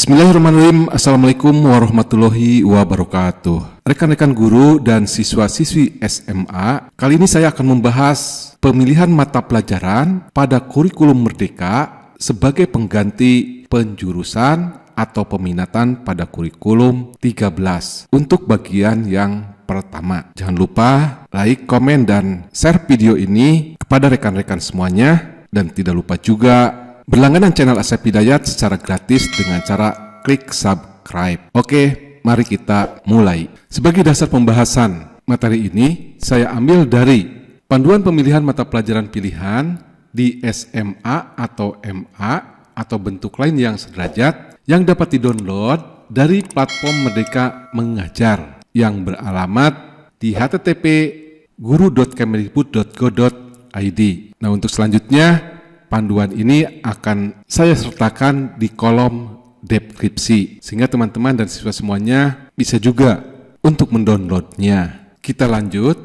Bismillahirrahmanirrahim. Assalamualaikum warahmatullahi wabarakatuh. Rekan-rekan guru dan siswa-siswi SMA, kali ini saya akan membahas pemilihan mata pelajaran pada kurikulum Merdeka sebagai pengganti penjurusan atau peminatan pada kurikulum 13 untuk bagian yang pertama. Jangan lupa like, komen, dan share video ini kepada rekan-rekan semuanya, dan tidak lupa juga berlangganan channel Asep Hidayat secara gratis dengan cara klik subscribe. Oke, mari kita mulai. Sebagai dasar pembahasan materi ini, saya ambil dari panduan pemilihan mata pelajaran pilihan di SMA atau MA atau bentuk lain yang sederajat yang dapat di-download dari platform Merdeka Mengajar yang beralamat di http://guru.kemdikbud.go.id. Nah, untuk selanjutnya panduan ini akan saya sertakan di kolom deskripsi sehingga teman-teman dan siswa semuanya bisa juga untuk mendownloadnya. Kita lanjut,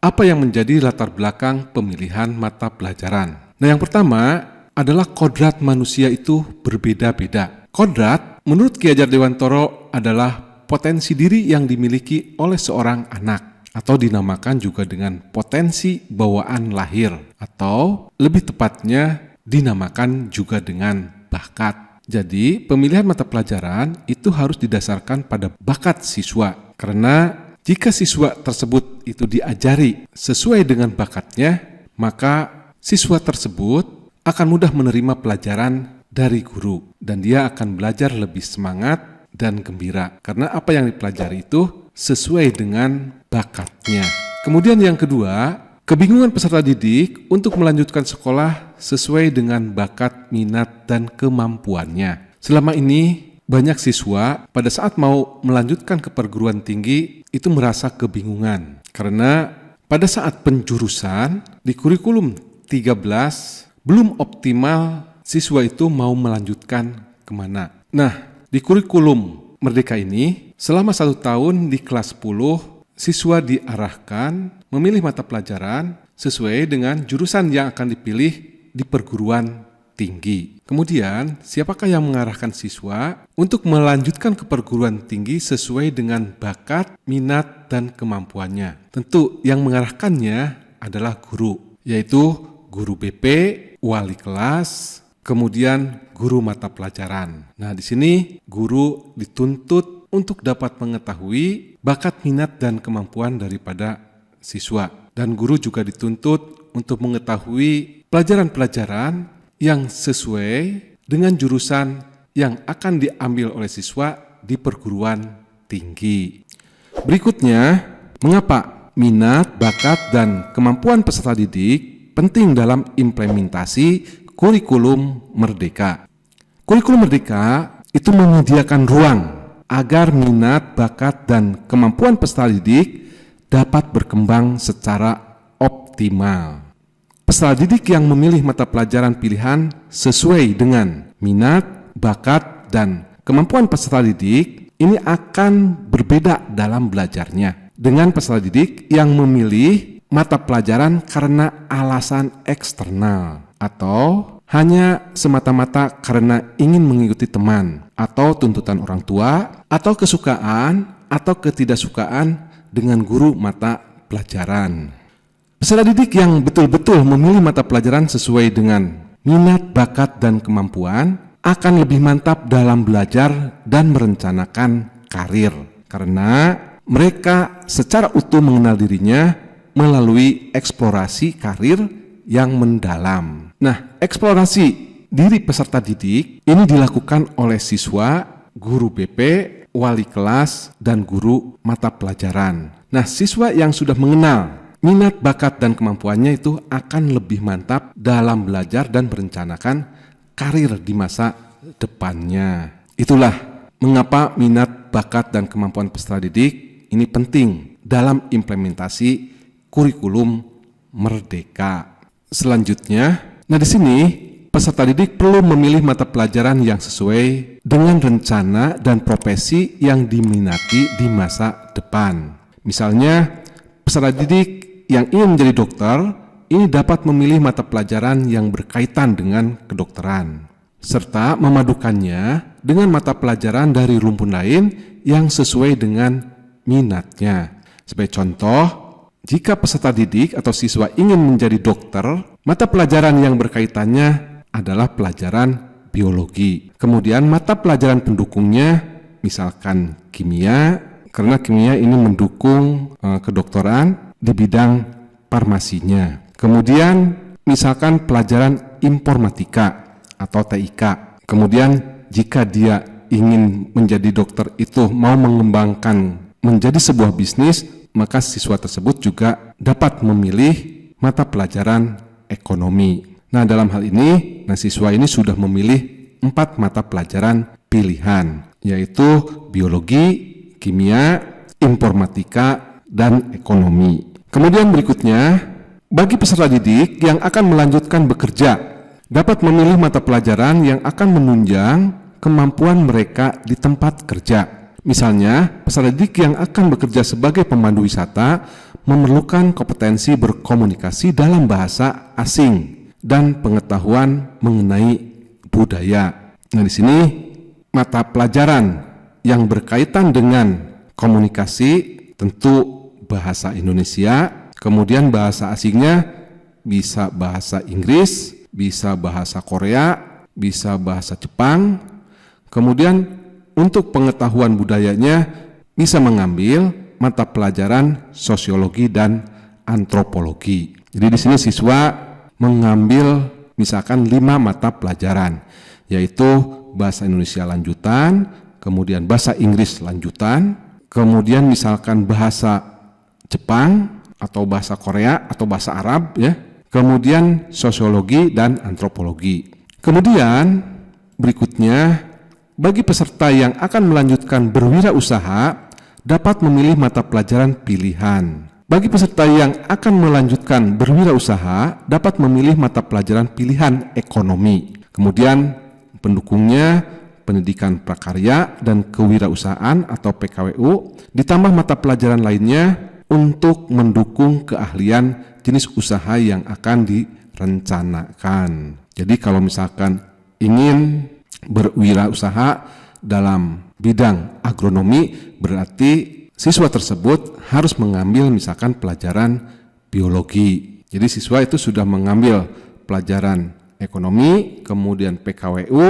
apa yang menjadi latar belakang pemilihan mata pelajaran? Nah, yang pertama adalah kodrat manusia itu berbeda-beda. Kodrat menurut Ki Hajar Dewantoro adalah potensi diri yang dimiliki oleh seorang anak, atau dinamakan juga dengan potensi bawaan lahir, atau lebih tepatnya dinamakan juga dengan bakat. Jadi pemilihan mata pelajaran itu harus didasarkan pada bakat siswa, karena jika siswa tersebut itu diajari sesuai dengan bakatnya, maka siswa tersebut akan mudah menerima pelajaran dari guru dan dia akan belajar lebih semangat dan gembira karena apa yang dipelajari itu sesuai dengan bakatnya. Kemudian yang kedua, kebingungan peserta didik untuk melanjutkan sekolah sesuai dengan bakat, minat, dan kemampuannya. Selama ini banyak siswa pada saat mau melanjutkan ke perguruan tinggi itu merasa kebingungan karena pada saat penjurusan di kurikulum 13 belum optimal siswa itu mau melanjutkan kemana. Nah, di kurikulum Merdeka ini, selama 1 tahun di kelas 10, siswa diarahkan memilih mata pelajaran sesuai dengan jurusan yang akan dipilih di perguruan tinggi. Kemudian, siapakah yang mengarahkan siswa untuk melanjutkan ke perguruan tinggi sesuai dengan bakat, minat, dan kemampuannya? Tentu yang mengarahkannya adalah guru, yaitu guru BP, wali kelas, kemudian guru mata pelajaran. Nah, di sini guru dituntut untuk dapat mengetahui bakat, minat, dan kemampuan daripada siswa. Dan guru juga dituntut untuk mengetahui pelajaran-pelajaran yang sesuai dengan jurusan yang akan diambil oleh siswa di perguruan tinggi. Berikutnya, mengapa minat, bakat, dan kemampuan peserta didik penting dalam implementasi kurikulum Merdeka? Kurikulum Merdeka itu menyediakan ruang agar minat, bakat, dan kemampuan peserta didik dapat berkembang secara optimal. Peserta didik yang memilih mata pelajaran pilihan sesuai dengan minat, bakat, dan kemampuan peserta didik ini akan berbeda dalam belajarnya dengan peserta didik yang memilih mata pelajaran karena alasan eksternal atau hanya semata-mata karena ingin mengikuti teman atau tuntutan orang tua atau kesukaan atau ketidaksukaan dengan guru mata pelajaran. Peserta didik yang betul-betul memilih mata pelajaran sesuai dengan minat, bakat, dan kemampuan akan lebih mantap dalam belajar dan merencanakan karir karena mereka secara utuh mengenal dirinya melalui eksplorasi karir yang mendalam. Nah, eksplorasi diri peserta didik ini dilakukan oleh siswa, guru BP, wali kelas, dan guru mata pelajaran. Nah, siswa yang sudah mengenal minat, bakat, dan kemampuannya itu akan lebih mantap dalam belajar dan merencanakan karir di masa depannya. Itulah mengapa minat, bakat, dan kemampuan peserta didik ini penting dalam implementasi kurikulum Merdeka. Selanjutnya, nah di sini peserta didik perlu memilih mata pelajaran yang sesuai dengan rencana dan profesi yang diminati di masa depan. Misalnya, peserta didik yang ingin menjadi dokter ini dapat memilih mata pelajaran yang berkaitan dengan kedokteran serta memadukannya dengan mata pelajaran dari rumpun lain yang sesuai dengan minatnya. Sebagai contoh, jika peserta didik atau siswa ingin menjadi dokter, mata pelajaran yang berkaitannya adalah pelajaran biologi. Kemudian mata pelajaran pendukungnya misalkan kimia, karena kimia ini mendukung kedokteran di bidang farmasinya. Kemudian misalkan pelajaran informatika atau TIK. Kemudian jika dia ingin menjadi dokter itu mau mengembangkan menjadi sebuah bisnis, maka siswa tersebut juga dapat memilih mata pelajaran ekonomi. Nah, dalam hal ini, siswa ini sudah memilih 4 mata pelajaran pilihan, yaitu biologi, kimia, informatika, dan ekonomi. Kemudian berikutnya, bagi peserta didik yang akan melanjutkan bekerja, dapat memilih mata pelajaran yang akan menunjang kemampuan mereka di tempat kerja. Misalnya, peserta didik yang akan bekerja sebagai pemandu wisata memerlukan kompetensi berkomunikasi dalam bahasa asing dan pengetahuan mengenai budaya. Nah, di sini mata pelajaran yang berkaitan dengan komunikasi tentu bahasa Indonesia, kemudian bahasa asingnya bisa bahasa Inggris, bisa bahasa Korea, bisa bahasa Jepang. Kemudian untuk pengetahuan budayanya bisa mengambil mata pelajaran sosiologi dan antropologi. Jadi di sini siswa mengambil misalkan 5 mata pelajaran, yaitu bahasa Indonesia lanjutan, kemudian bahasa Inggris lanjutan, kemudian misalkan bahasa Jepang atau bahasa Korea atau bahasa Arab ya, kemudian sosiologi dan antropologi. Kemudian berikutnya, bagi peserta yang akan melanjutkan berwirausaha dapat memilih mata pelajaran pilihan. Bagi peserta yang akan melanjutkan berwirausaha dapat memilih mata pelajaran pilihan ekonomi. Kemudian pendukungnya pendidikan prakarya dan kewirausahaan atau PKWU, ditambah mata pelajaran lainnya untuk mendukung keahlian jenis usaha yang akan direncanakan. Jadi kalau misalkan ingin berwirausaha dalam bidang agronomi, berarti siswa tersebut harus mengambil misalkan pelajaran biologi. Jadi siswa itu sudah mengambil pelajaran ekonomi, kemudian PKWU,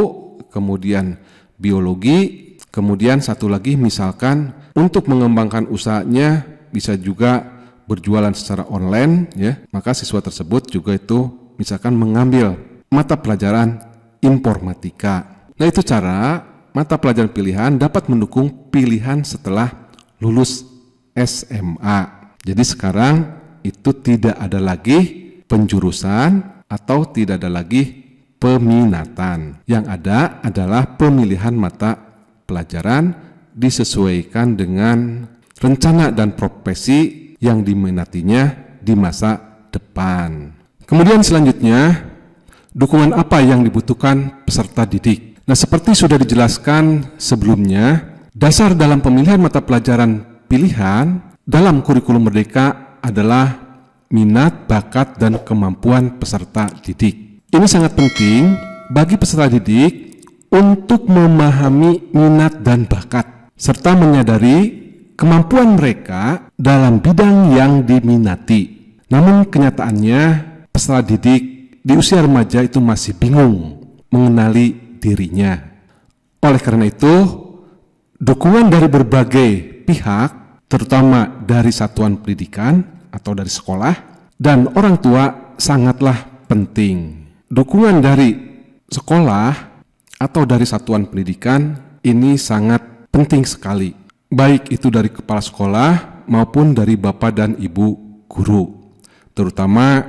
kemudian biologi, kemudian satu lagi misalkan untuk mengembangkan usahanya bisa juga berjualan secara online ya. Maka siswa tersebut juga itu misalkan mengambil mata pelajaran informatika. Nah, itu cara mata pelajaran pilihan dapat mendukung pilihan setelah lulus SMA. Jadi sekarang itu tidak ada lagi penjurusan atau tidak ada lagi peminatan. Yang ada adalah pemilihan mata pelajaran disesuaikan dengan rencana dan profesi yang diminatinya di masa depan. Kemudian selanjutnya, dukungan apa yang dibutuhkan peserta didik? Nah, seperti sudah dijelaskan sebelumnya, dasar dalam pemilihan mata pelajaran pilihan dalam kurikulum Merdeka adalah minat, bakat, dan kemampuan peserta didik. Ini sangat penting bagi peserta didik untuk memahami minat dan bakat, serta menyadari kemampuan mereka dalam bidang yang diminati. Namun kenyataannya peserta didik di usia remaja itu masih bingung mengenali dirinya. Oleh karena itu, dukungan dari berbagai pihak, terutama dari satuan pendidikan atau dari sekolah dan orang tua sangatlah penting. Dukungan dari sekolah atau dari satuan pendidikan ini sangat penting sekali, baik itu dari kepala sekolah maupun dari bapak dan ibu guru, terutama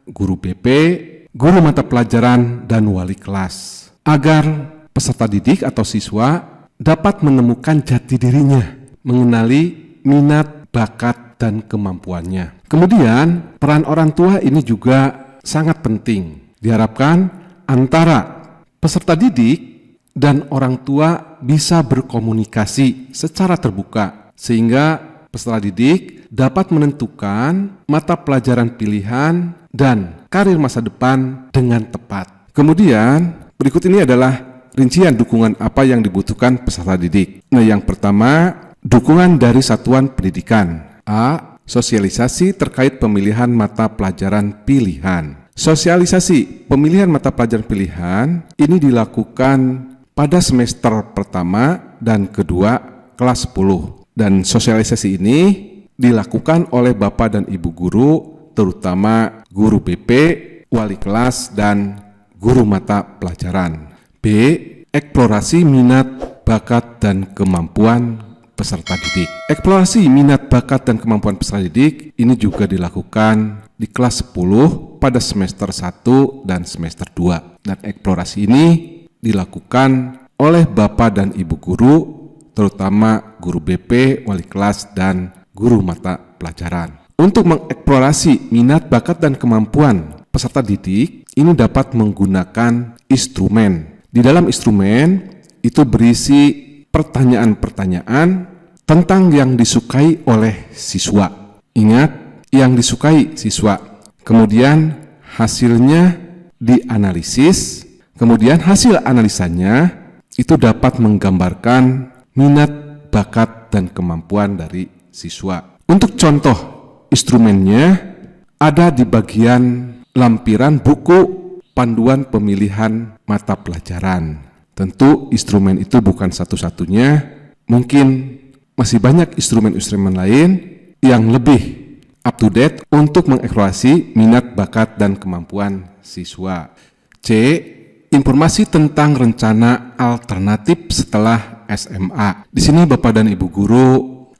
guru BP, guru mata pelajaran, dan wali kelas, agar peserta didik atau siswa dapat menemukan jati dirinya, mengenali minat, bakat, dan kemampuannya. Kemudian peran orang tua ini juga sangat penting. Diharapkan antara peserta didik dan orang tua bisa berkomunikasi secara terbuka, sehingga peserta didik dapat menentukan mata pelajaran pilihan dan karir masa depan dengan tepat. Kemudian berikut ini adalah rincian dukungan apa yang dibutuhkan peserta didik. Nah, yang pertama, dukungan dari satuan pendidikan. A. Sosialisasi terkait pemilihan mata pelajaran pilihan. Sosialisasi pemilihan mata pelajaran pilihan ini dilakukan pada semester pertama dan kedua kelas 10. Dan sosialisasi ini dilakukan oleh Bapak dan Ibu guru, terutama guru BP, wali kelas, dan guru mata pelajaran. B. Eksplorasi minat, bakat, dan kemampuan peserta didik. Eksplorasi minat, bakat, dan kemampuan peserta didik ini juga dilakukan di kelas 10 pada semester 1 dan semester 2. Dan eksplorasi ini dilakukan oleh Bapak dan Ibu guru, terutama guru BP, wali kelas, dan guru mata pelajaran. Untuk mengeksplorasi minat, bakat, dan kemampuan peserta didik, ini dapat menggunakan instrumen. Di dalam instrumen itu berisi pertanyaan-pertanyaan tentang yang disukai oleh siswa. Ingat, yang disukai siswa. Kemudian hasilnya dianalisis, kemudian hasil analisanya itu dapat menggambarkan minat, bakat, dan kemampuan dari siswa. Untuk contoh instrumennya ada di bagian lampiran buku panduan pemilihan mata pelajaran. Tentu instrumen itu bukan satu-satunya, mungkin masih banyak instrumen-instrumen lain yang lebih up to date untuk mengeksplorasi minat, bakat, dan kemampuan siswa. C. Informasi tentang rencana alternatif setelah SMA. Di sini Bapak dan Ibu guru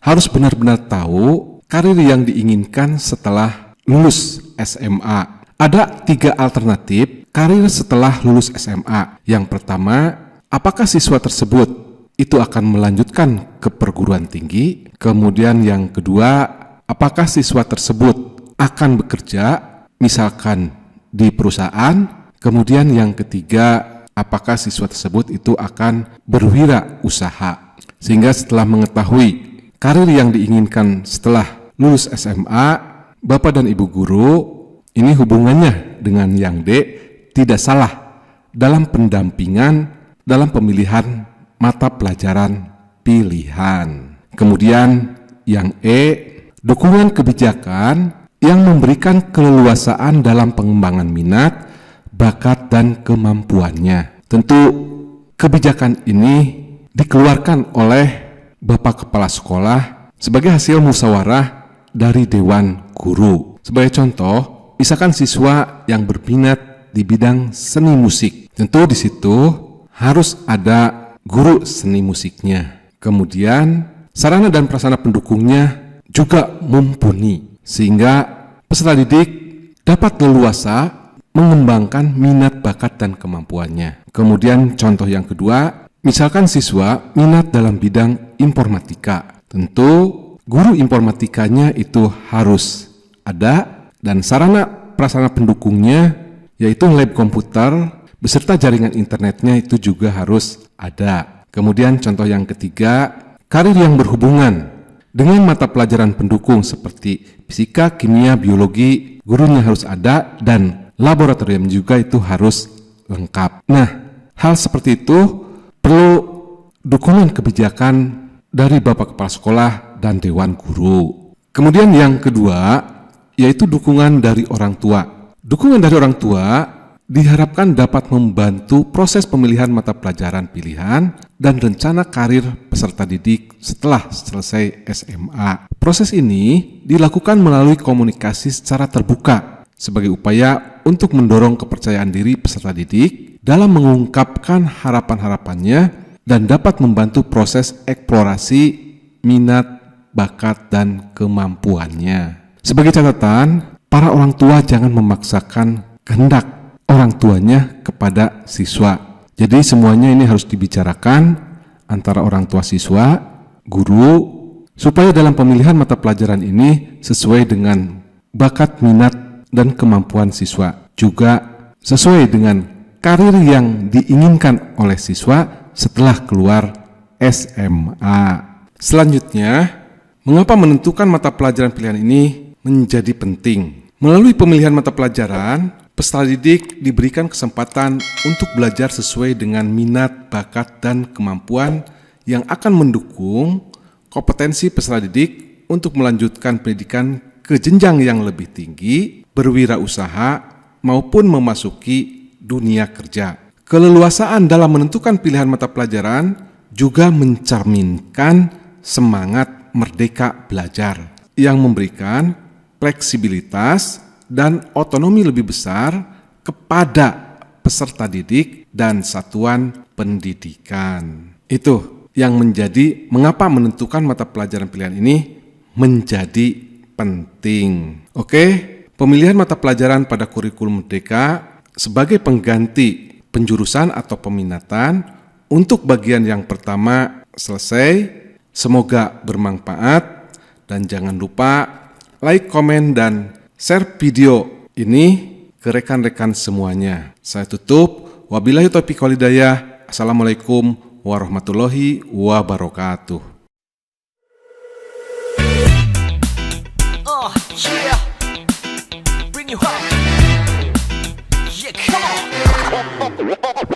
harus benar-benar tahu karir yang diinginkan setelah lulus SMA. Ada 3 alternatif karir setelah lulus SMA. Yang pertama, apakah siswa tersebut itu akan melanjutkan ke perguruan tinggi? Kemudian yang kedua, apakah siswa tersebut akan bekerja misalkan di perusahaan? Kemudian yang ketiga, apakah siswa tersebut itu akan berwirausaha? Sehingga setelah mengetahui karir yang diinginkan setelah lulus SMA, Bapak dan Ibu guru, ini hubungannya dengan yang D tidak salah dalam pendampingan dalam pemilihan mata pelajaran pilihan. Kemudian yang E, dukungan kebijakan yang memberikan keleluasaan dalam pengembangan minat, bakat, dan kemampuannya. Tentu kebijakan ini dikeluarkan oleh Bapak Kepala Sekolah sebagai hasil musyawarah dari Dewan Guru. Sebagai contoh, misalkan siswa yang berminat di bidang seni musik, tentu di situ harus ada guru seni musiknya. Kemudian sarana dan prasarana pendukungnya juga mumpuni, sehingga peserta didik dapat leluasa mengembangkan minat, bakat, dan kemampuannya. Kemudian contoh yang kedua, misalkan siswa minat dalam bidang informatika, tentu guru informatikanya itu harus ada dan sarana prasarana pendukungnya yaitu lab komputer beserta jaringan internetnya itu juga harus ada. Kemudian contoh yang ketiga, karir yang berhubungan dengan mata pelajaran pendukung seperti fisika, kimia, biologi, gurunya harus ada dan laboratorium juga itu harus lengkap. Nah, hal seperti itu perlu dukungan kebijakan dari Bapak Kepala Sekolah dan Dewan Guru. Kemudian yang kedua, yaitu dukungan dari orang tua. Dukungan dari orang tua diharapkan dapat membantu proses pemilihan mata pelajaran pilihan dan rencana karir peserta didik setelah selesai SMA. Proses ini dilakukan melalui komunikasi secara terbuka sebagai upaya untuk mendorong kepercayaan diri peserta didik dalam mengungkapkan harapan-harapannya dan dapat membantu proses eksplorasi minat, bakat, dan kemampuannya. Sebagai catatan, para orang tua jangan memaksakan kehendak orang tuanya kepada siswa. Jadi semuanya ini harus dibicarakan antara orang tua siswa, guru, supaya dalam pemilihan mata pelajaran ini sesuai dengan bakat, minat, dan kemampuan siswa. Juga sesuai dengan karir yang diinginkan oleh siswa setelah keluar SMA. Selanjutnya, mengapa menentukan mata pelajaran pilihan ini menjadi penting? Melalui pemilihan mata pelajaran, peserta didik diberikan kesempatan untuk belajar sesuai dengan minat, bakat, dan kemampuan yang akan mendukung kompetensi peserta didik untuk melanjutkan pendidikan ke jenjang yang lebih tinggi, berwirausaha, maupun memasuki dunia kerja. Keleluasaan dalam menentukan pilihan mata pelajaran juga mencerminkan semangat merdeka belajar yang memberikan fleksibilitas dan otonomi lebih besar kepada peserta didik dan satuan pendidikan. Itu yang menjadi mengapa menentukan mata pelajaran pilihan ini menjadi penting. Oke, pemilihan mata pelajaran pada kurikulum merdeka sebagai pengganti penjurusan atau peminatan untuk bagian yang pertama selesai. Semoga bermanfaat dan jangan lupa like, komen, dan share video ini ke rekan-rekan semuanya. Saya tutup. Wabillahi taufiq wal hidayah. Assalamualaikum warahmatullahi wabarakatuh. Yeah. Bring you up. Yeah, come on.